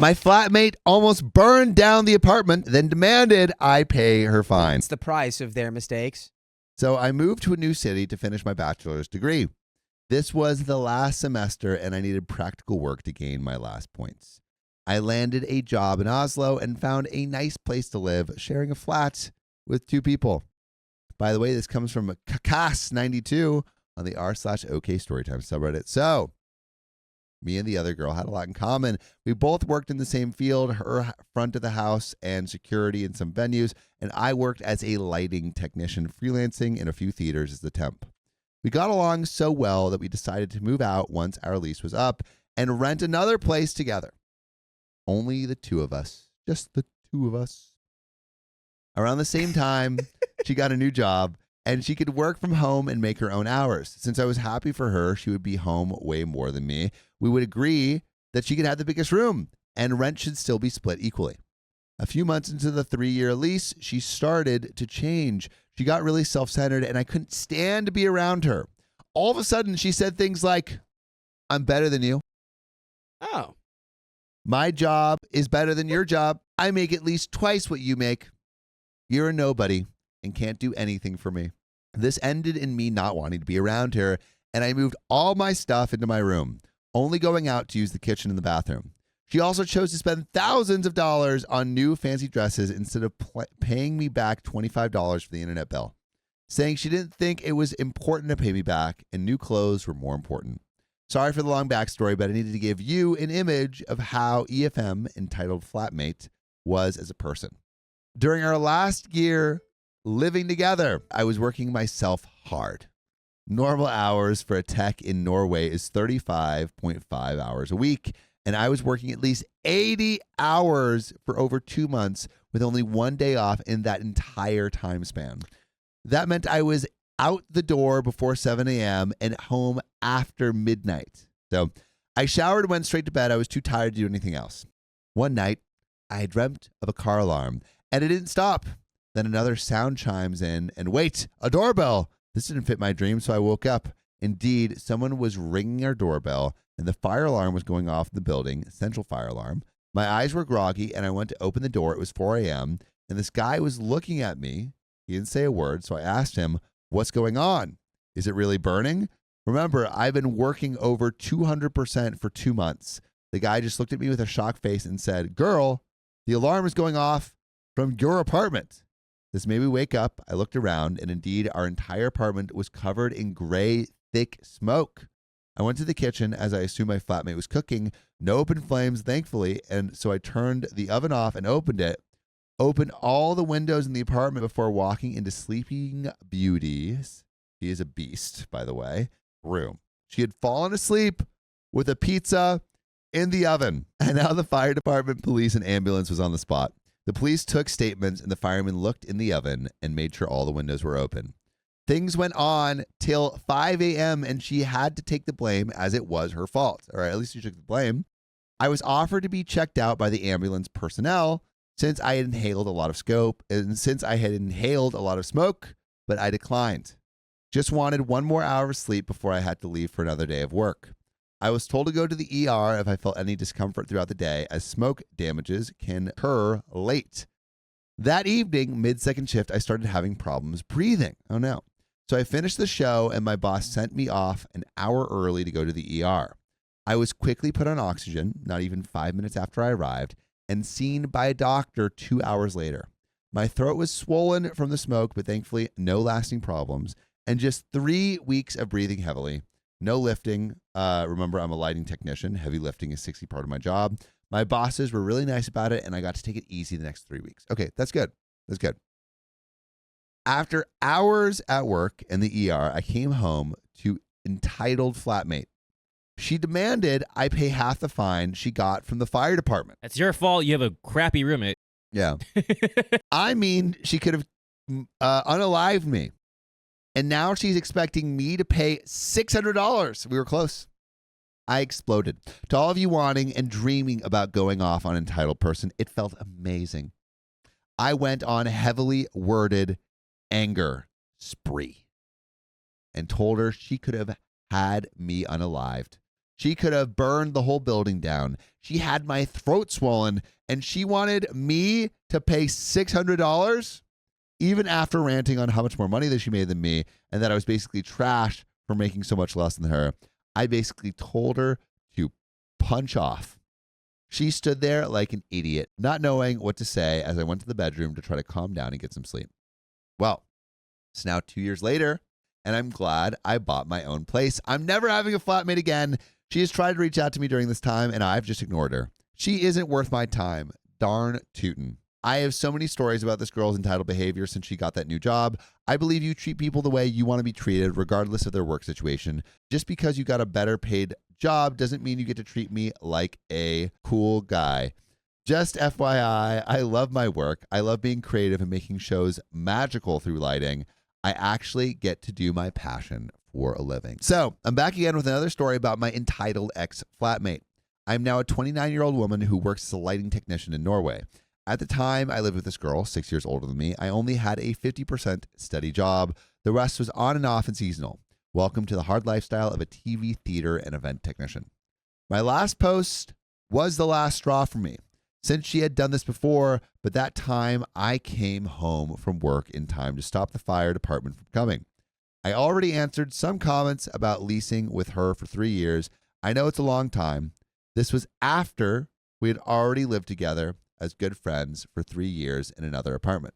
My flatmate almost burned down the apartment, then demanded I pay her fine. It's the price of their mistakes. So I moved to a new city to finish my bachelor's degree. This was the last semester, and I needed practical work to gain my last points. I landed a job in Oslo and found a nice place to live, sharing a flat with 2 people. By the way, this comes from Kakas92 on the r/OK Storytime subreddit. So, me and the other girl had a lot in common. We both worked in the same field, her front of the house and security in some venues, and I worked as a lighting technician, freelancing in a few theaters as a temp. We got along so well that we decided to move out once our lease was up and rent another place together. Only the 2 of us, just the 2 of us. Around the same time, she got a new job, and she could work from home and make her own hours. Since I was happy for her, she would be home way more than me. We would agree that she could have the biggest room, and rent should still be split equally. A few months into the 3-year lease, she started to change. She got really self-centered, and I couldn't stand to be around her. All of a sudden, she said things like, "I'm better than you. Oh. My job is better than your job. I make at least twice what you make. You're a nobody and can't do anything for me." This ended in me not wanting to be around her, and I moved all my stuff into my room, only going out to use the kitchen and the bathroom. She also chose to spend thousands of dollars on new fancy dresses instead of paying me back $25 for the internet bill, saying she didn't think it was important to pay me back and new clothes were more important. Sorry for the long backstory, but I needed to give you an image of how EFM, entitled flatmate, was as a person. During our last year living together, I was working myself hard. Normal hours for a tech in Norway is 35.5 hours a week, and I was working at least 80 hours for over 2 months with only 1 day off in that entire time span. That meant I was out the door before 7 a.m. and home after midnight. So I showered and went straight to bed. I was too tired to do anything else. One night, I dreamt of a car alarm, and it didn't stop. Then another sound chimes in, and wait, a doorbell. This didn't fit my dream, so I woke up. Indeed, someone was ringing our doorbell, and the fire alarm was going off in the building, central fire alarm. My eyes were groggy, and I went to open the door. It was 4 a.m., and this guy was looking at me. He didn't say a word, so I asked him, "What's going on? Is it really burning?" Remember, I've been working over 200% for 2 months. The guy just looked at me with a shocked face and said, "Girl, the alarm is going off from your apartment." This made me wake up. I looked around, and indeed, our entire apartment was covered in gray, thick smoke. I went to the kitchen, as I assumed my flatmate was cooking. No open flames, thankfully, and so I turned the oven off and opened it. Opened all the windows in the apartment before walking into Sleeping Beauty's, she is a beast, by the way, room. She had fallen asleep with a pizza in the oven, and now the fire department, police, and ambulance was on the spot. The police took statements, and the firemen looked in the oven and made sure all the windows were open. Things went on till 5 a.m., and she had to take the blame as it was her fault, or at least she took the blame. I was offered to be checked out by the ambulance personnel since I had inhaled a lot of smoke, but I declined. Just wanted 1 more hour of sleep before I had to leave for another day of work. I was told to go to the ER if I felt any discomfort throughout the day, as smoke damages can occur late. That evening, mid-second shift, I started having problems breathing. Oh no. So I finished the show, and my boss sent me off an hour early to go to the ER. I was quickly put on oxygen, not even 5 minutes after I arrived, and seen by a doctor 2 hours later. My throat was swollen from the smoke, but thankfully no lasting problems, and just 3 weeks of breathing heavily. No lifting. Remember, I'm a lighting technician. Heavy lifting is 60% part of my job. My bosses were really nice about it, and I got to take it easy the next 3 weeks. Okay, that's good. That's good. After hours at work in the ER, I came home to entitled flatmate. She demanded I pay half the fine she got from the fire department. That's your fault. You have a crappy roommate. Yeah. I mean, she could have unalived me. And now she's expecting me to pay $600. We were close. I exploded. To all of you wanting and dreaming about going off on entitled person, it felt amazing. I went on heavily worded anger spree and told her she could have had me unalived. She could have burned the whole building down. She had my throat swollen, and she wanted me to pay $600, even after ranting on how much more money that she made than me, and that I was basically trash for making so much less than her. I basically told her to punch off. She stood there like an idiot, not knowing what to say as I went to the bedroom to try to calm down and get some sleep. Well, it's now 2 years later, and I'm glad I bought my own place. I'm never having a flatmate again. She has tried to reach out to me during this time, and I've just ignored her. She isn't worth my time. Darn tootin'. I have so many stories about this girl's entitled behavior since she got that new job. I believe you treat people the way you want to be treated, regardless of their work situation. Just because you got a better paid job doesn't mean you get to treat me like a cool guy. Just FYI, I love my work. I love being creative and making shows magical through lighting. I actually get to do my passion for a living. So I'm back again with another story about my entitled ex-flatmate. I'm now a 29-year-old woman who works as a lighting technician in Norway. At the time I lived with this girl, 6 years older than me, I only had a 50% steady job. The rest was on and off and seasonal. Welcome to the hard lifestyle of a TV, theater, and event technician. My last post was the last straw for me, since she had done this before, but that time I came home from work in time to stop the fire department from coming. I already answered some comments about leasing with her for 3 years. I know it's a long time. This was after we had already lived together as good friends for 3 years in another apartment.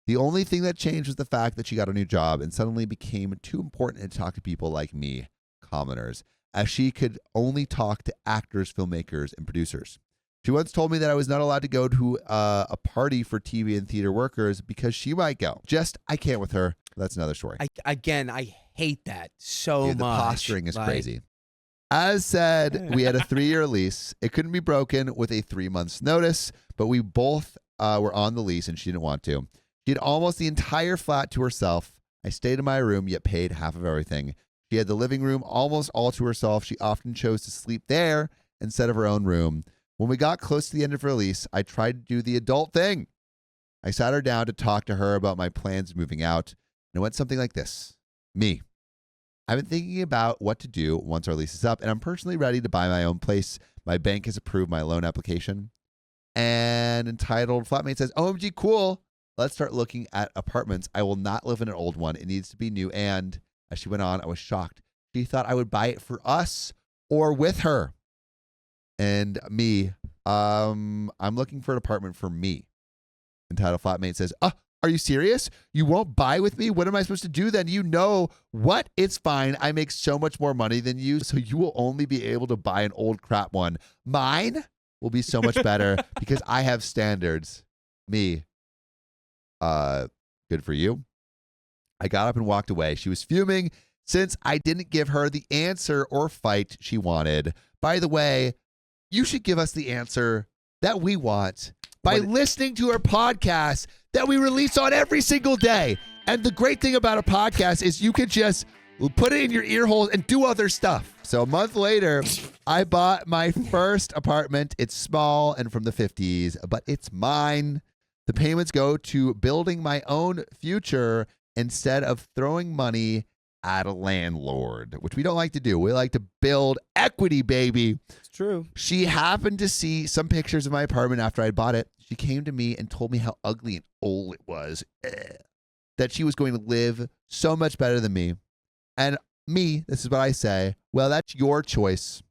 The only thing that changed was the fact that she got a new job and suddenly became too important to talk to people like me, commoners, as she could only talk to actors, filmmakers, and producers. She once told me that I was not allowed to go to a party for TV and theater workers because she might go. I can't with her. That's another story. I hate that so Dude, the much. posturing is crazy. As said, we had a 3-year lease. It couldn't be broken with a 3 months notice, but we both were on the lease and she didn't want to. She had almost the entire flat to herself. I stayed in my room, yet paid half of everything. She had the living room almost all to herself. She often chose to sleep there instead of her own room. When we got close to the end of her lease, I tried to do the adult thing. I sat her down to talk to her about my plans of moving out, and it went something like this. Me. I've been thinking about what to do once our lease is up, and I'm personally ready to buy my own place. My bank has approved my loan application. And entitled flatmate says, OMG, cool. Let's start looking at apartments. I will not live in an old one. It needs to be new. And as she went on, I was shocked. She thought I would buy it for us or with her. And me, I'm looking for an apartment for me. Entitled flatmate says, are you serious? You won't buy with me? What am I supposed to do then? You know what? It's fine. I make so much more money than you, so you will only be able to buy an old crap one. Mine will be so much better because I have standards. Me. Good for you. I got up and walked away. She was fuming since I didn't give her the answer or fight she wanted. By the way, you should give us the answer that we want by listening to our podcast that we release on every single day. And the great thing about a podcast is you can just put it in your ear holes and do other stuff. So a month later, I bought my first apartment. It's small and from the 50s, but it's mine. The payments go to building my own future instead of throwing money at a landlord, which we don't like to do. We like to build equity, baby. It's true. She happened to see some pictures of my apartment after I bought it. She came to me and told me how ugly and old it was, that she was going to live so much better than me. And me, this is what I say, well, that's your choice.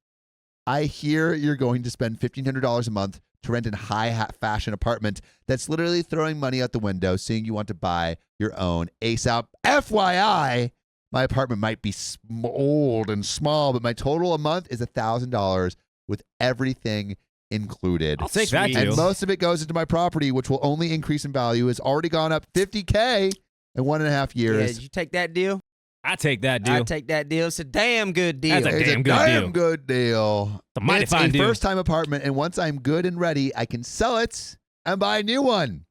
I hear you're going to spend $1,500 a month to rent a high-fashion apartment that's literally throwing money out the window, saying you want to buy your own ASAP. FYI, my apartment might be old and small, but my total a month is $1,000 with everything included. I'll take that, And too. most of it goes into my property, which will only increase in value. It's already gone up $50K in 1.5 Yeah, years. did you take that deal? I take that deal. I take that deal. It's a damn good deal. That's a It's damn a good damn deal. good deal. It's a mighty It's fine a deal. first-time apartment, and once I'm good and ready, I can sell it and buy a new one.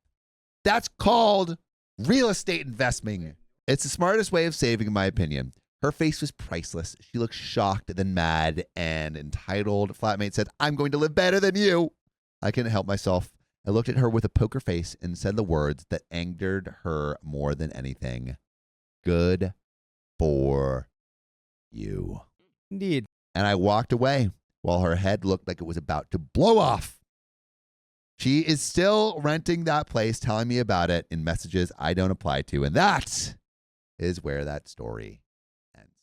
That's called real estate investing. It's the smartest way of saving, in my opinion. Her face was priceless. She looked shocked, then mad, and entitled flatmate said, I'm going to live better than you. I couldn't help myself. I looked at her with a poker face and said the words that angered her more than anything. Good for you. Indeed. and I walked away while her head looked like it was about to blow off. She is still renting that place, telling me about it in messages I don't apply to. And that is where that story